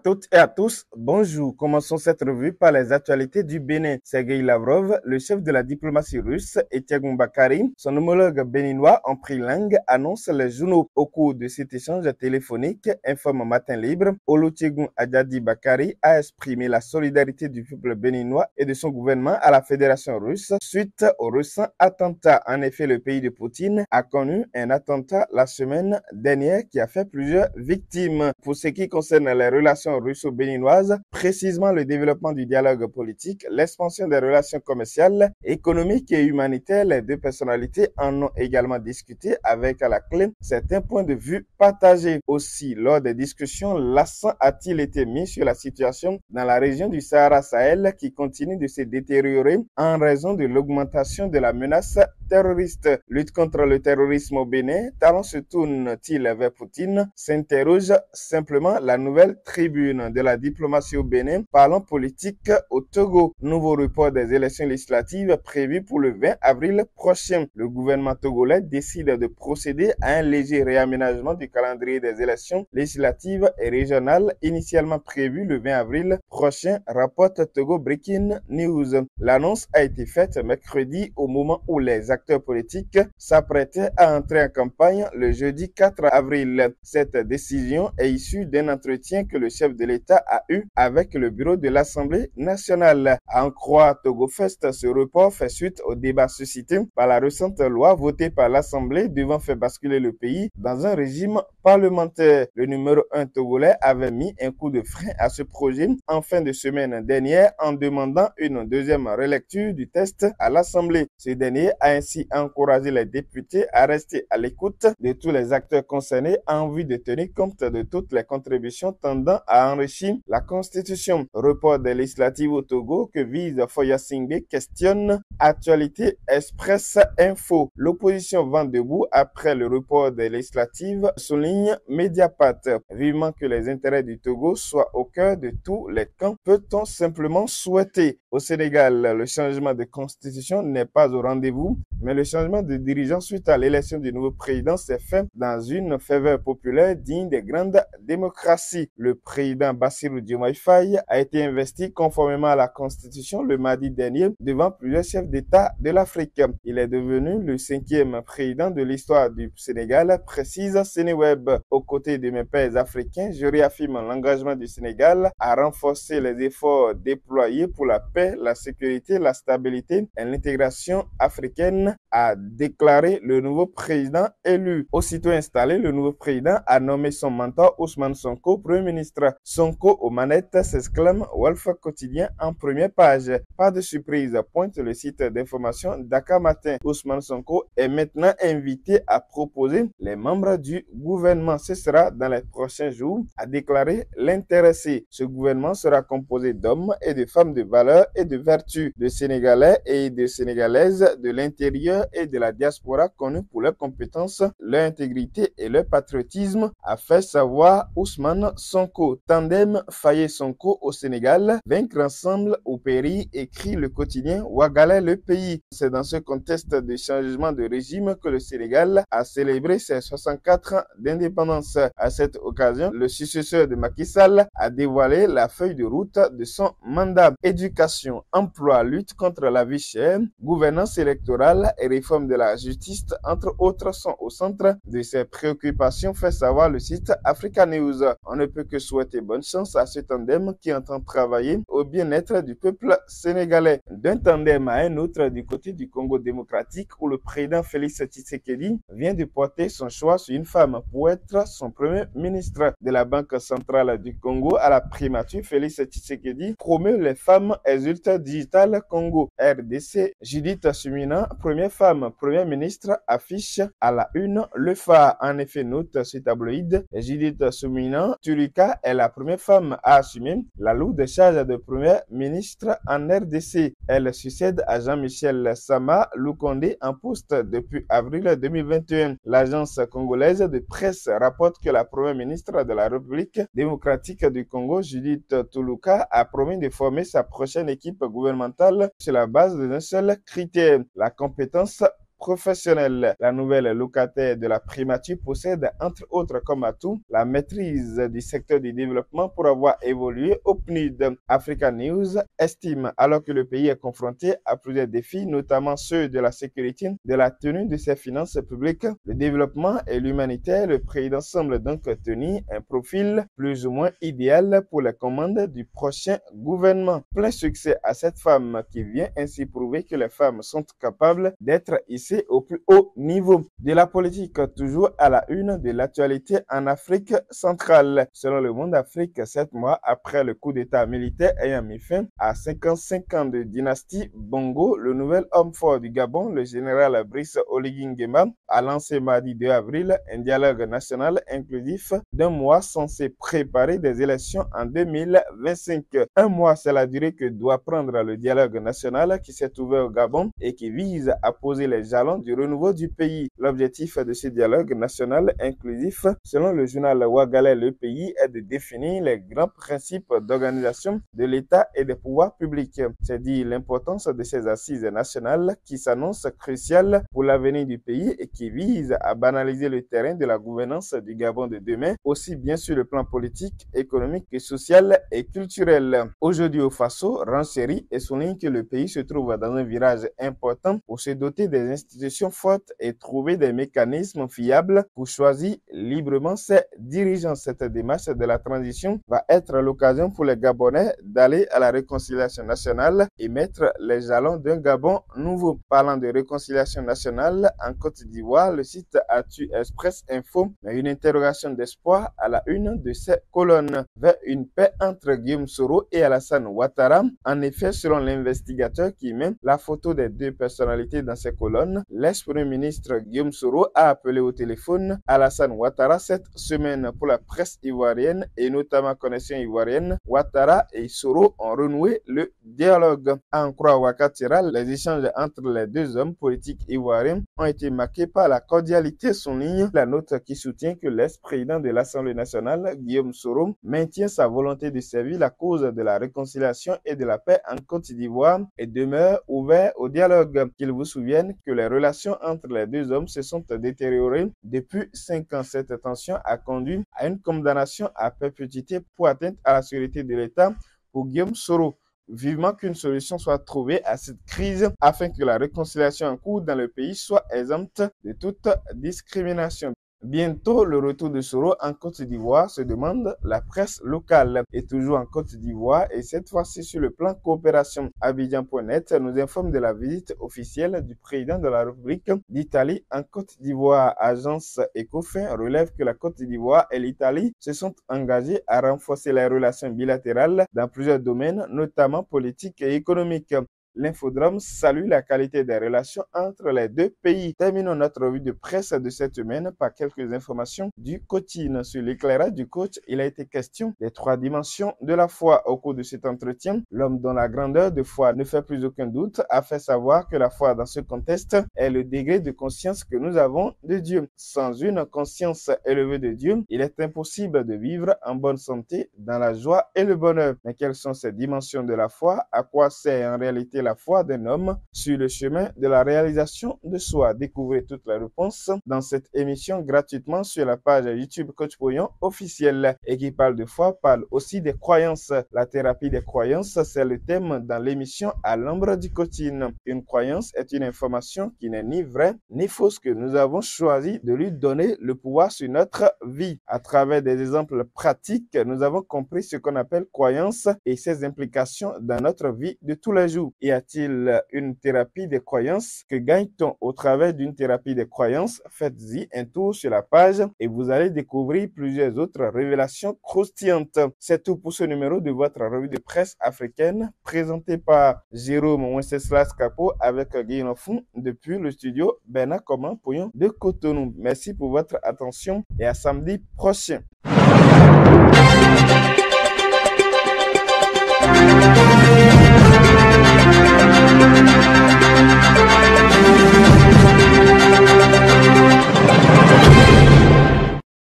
toutes et à tous, bonjour. Commençons cette revue par les actualités du Bénin. Sergueï Lavrov, le chef de la diplomatie russe, et Tiagoun Bakary, son homologue béninois en pris langue, annoncent les journaux. Au cours de cet échange téléphonique, informe Matin Libre, Olusegun Adjadi Bakary a exprimé la solidarité du peuple béninois et de son gouvernement à la Fédération russe suite au récent attentat. En effet, le pays de Poutine a connu un attentat la semaine dernière qui a fait plusieurs victimes. Pour ce qui concerne les relations russo-béninoises, précisément le développement du dialogue politique, l'expansion des relations commerciales, économiques et humanitaires, les deux personnalités en ont également discuté avec à la clé certains points de vue partagés. Aussi, lors des discussions, l'accent a-t-il été mis sur la situation dans la région du Sahara-Sahel qui continue de se détériorer en raison de l'augmentation de la menace terroriste. Lutte contre le terrorisme au Bénin, talent se tourne-t-il vers Poutine? S'interroge simplement la nouvelle tribune de la diplomatie au Bénin, parlant politique au Togo. Nouveau report des élections législatives prévues pour le 20 avril prochain. Le gouvernement togolais décide de procéder à un léger réaménagement du calendrier des élections législatives et régionales initialement prévues le 20 avril prochain, rapporte Togo Breaking News. L'annonce a été faite mercredi au moment où les acteurs politiques s'apprêtaient à entrer en campagne le jeudi 4 avril. Cette décision est issue d'un entretien que le chef de l'État a eu avec le bureau de l'Assemblée nationale. À en croire Togo Fest, ce report fait suite au débat suscité par la récente loi votée par l'Assemblée devant faire basculer le pays dans un régime parlementaire. Le numéro 1 togolais avait mis un coup de frein à ce projet en fin de semaine dernière en demandant une deuxième relecture du texte à l'Assemblée. Ce dernier a ainsi encouragé les députés à rester à l'écoute de tous les acteurs concernés en vue de tenir compte de toutes les contributions tendant à enrichir la Constitution. Report des législatives au Togo que vise Foya Singbe questionne Actualité Express Info. L'opposition vent debout après le report des législatives, souligne Mediapart. Vivement que les intérêts du Togo soient au cœur de tous les camps, peut-on simplement souhaiter. Au Sénégal, le changement de constitution n'est pas au rendez-vous, mais le changement de dirigeant suite à l'élection du nouveau président s'est fait dans une ferveur populaire digne des grandes démocraties. Le président Bassirou Diomaye Faye a été investi conformément à la constitution le mardi dernier devant plusieurs chefs d'État de l'Afrique. Il est devenu le 5e président de l'histoire du Sénégal, précise Sénéweb. Aux côtés de mes pairs africains, je réaffirme l'engagement du Sénégal à renforcer les efforts déployés pour la paix, la sécurité, la stabilité et l'intégration africaine, a déclaré le nouveau président élu. Aussitôt installé, le nouveau président a nommé son mentor Ousmane Sonko Premier ministre. Sonko aux manettes, s'exclame Wolf Quotidien en première page. Pas de surprise, pointe le site d'information Dakar Matin. Ousmane Sonko est maintenant invité à proposer les membres du gouvernement. Ce sera dans les prochains jours, a déclaré l'intéressé. Ce gouvernement sera composé d'hommes et de femmes de valeur et de vertu, de Sénégalais et de Sénégalaises de l'intérieur et de la diaspora connus pour leurs compétences, leur intégrité et leur patriotisme, a fait savoir Ousmane Sonko. Tandem Faye-Sonko au Sénégal, vaincre ensemble au péril, écrit le quotidien Ouagalais le pays. C'est dans ce contexte de changement de régime que le Sénégal a célébré ses 64 ans d'indépendance. À cette occasion, le successeur de Macky Sall a dévoilé la feuille de route de son mandat. Éducation, emploi, lutte contre la vie chère, gouvernance électorale et réforme de la justice, entre autres, sont au centre de ses préoccupations, fait savoir le site Africa News. On ne peut que souhaiter bonne chance à ce tandem qui entend travailler au bien-être du peuple sénégalais. D'un tandem à un autre du côté du Congo démocratique où le président Félix Tshisekedi vient de porter son choix sur une femme pour être son premier ministre. De la Banque centrale du Congo à la primature, Félix Tshisekedi promeut les femmes exultes digital Congo. RDC, Judith Suminant, première femme, premier ministre, affiche à la une le phare. En effet, note ce tabloïd, Judith Suminant Turika est la première femme à assumer la lourde charge de premier ministre en RDC. Elle succède à Jean-Michel Sama Lukonde en poste depuis avril 2021. L'agence congolaise de presse rapporte que la première ministre de la République démocratique du Congo, Judith Tuluka, a promis de former sa prochaine équipe gouvernementale sur la base d'un seul critère, la compétence professionnelle. La nouvelle locataire de la primature possède entre autres comme atout la maîtrise du secteur du développement pour avoir évolué au PNUD. Africa News estime alors que le pays est confronté à plusieurs défis, notamment ceux de la sécurité, de la tenue de ses finances publiques, le développement et l'humanitaire, le président semble donc tenir un profil plus ou moins idéal pour les commandes du prochain gouvernement. Plein succès à cette femme qui vient ainsi prouver que les femmes sont capables d'être hissées au plus haut niveau. De la politique, toujours à la une de l'actualité en Afrique centrale. Selon le Monde Afrique, 7 mois après le coup d'État militaire ayant mis fin à 55 ans de dynastie Bongo, le nouvel homme fort du Gabon, le général Brice Oligui Nguema, a lancé mardi 2 avril un dialogue national inclusif d'un mois censé préparer des élections en 2025. Un mois, c'est la durée que doit prendre le dialogue national qui s'est ouvert au Gabon et qui vise à poser les jalons du renouveau du pays. L'objectif de ce dialogue national inclusif, selon le journal Ouagalais Le Pays, est de définir les grands principes d'organisation de l'État et des pouvoirs publics. C'est dire l'importance de ces assises nationales qui s'annoncent cruciales pour l'avenir du pays et qui visent à banaliser le terrain de la gouvernance du Gabon de demain, aussi bien sur le plan politique, économique que social et culturel. Aujourd'hui au Faso, renchérit et souligne que le pays se trouve dans un virage important pour se doter des institutions fortes et trouver des mécanismes fiables pour choisir librement ses dirigeants. Cette démarche de la transition va être l'occasion pour les Gabonais d'aller à la réconciliation nationale et mettre les jalons d'un Gabon nouveau. Parlant de réconciliation nationale, en Côte d'Ivoire, le site Actu Express Info met une interrogation d'espoir à la une de ses colonnes vers une paix entre Guillaume Soro et Alassane Ouattara. En effet, selon l'investigateur qui met la photo des deux personnalités dans ses colonnes, l'ex-premier ministre Guillaume Soro a appelé au téléphone Alassane Ouattara cette semaine. Pour la presse ivoirienne et notamment Connexion ivoirienne, Ouattara et Soro ont renoué le dialogue. À en croire Ouattara, les échanges entre les deux hommes politiques ivoiriens ont été marqués par la cordialité, souligne la note qui soutient que l'ex-président de l'Assemblée nationale, Guillaume Soro, maintient sa volonté de servir la cause de la réconciliation et de la paix en Côte d'Ivoire et demeure ouvert au dialogue. Qu'il vous souvienne que les relations entre les deux hommes se sont détériorées depuis 5 ans. Cette tension a conduit à une condamnation à perpétuité pour atteinte à la sécurité de l'État pour Guillaume Soro. Vivement qu'une solution soit trouvée à cette crise afin que la réconciliation en cours dans le pays soit exempte de toute discrimination. Bientôt le retour de Soro en Côte d'Ivoire, se demande la presse locale. Et toujours en Côte d'Ivoire, et cette fois-ci sur le plan coopération. Abidjan.net nous informe de la visite officielle du président de la République d'Italie en Côte d'Ivoire. Agence Ecofin relève que la Côte d'Ivoire et l'Italie se sont engagés à renforcer les relations bilatérales dans plusieurs domaines, notamment politiques et économiques. L'Infodrome salue la qualité des relations entre les deux pays. Terminons notre revue de presse de cette semaine par quelques informations du coaching. Sur l'éclairage du coach, il a été question des 3 dimensions de la foi. Au cours de cet entretien, l'homme dont la grandeur de foi ne fait plus aucun doute a fait savoir que la foi dans ce contexte est le degré de conscience que nous avons de Dieu. Sans une conscience élevée de Dieu, il est impossible de vivre en bonne santé, dans la joie et le bonheur. Mais quelles sont ces dimensions de la foi? À quoi sert en réalité la foi d'un homme sur le chemin de la réalisation de soi? Découvrez toutes les réponses dans cette émission gratuitement sur la page YouTube Coach Pouillon officielle. Et qui parle de foi parle aussi des croyances. La thérapie des croyances, c'est le thème dans l'émission À l'ombre du coaching. Une croyance est une information qui n'est ni vraie ni fausse que nous avons choisi de lui donner le pouvoir sur notre vie. À travers des exemples pratiques, nous avons compris ce qu'on appelle croyance et ses implications dans notre vie de tous les jours. Y a-t-il une thérapie des croyances? Que gagne-t-on au travers d'une thérapie des croyances? Faites-y un tour sur la page et vous allez découvrir plusieurs autres révélations croustillantes. C'est tout pour ce numéro de votre revue de presse africaine présenté par Jérôme Wenceslas Capo avec Guillaume Fou depuis le studio Bernard Coman Pouillon de Cotonou. Merci pour votre attention et à samedi prochain.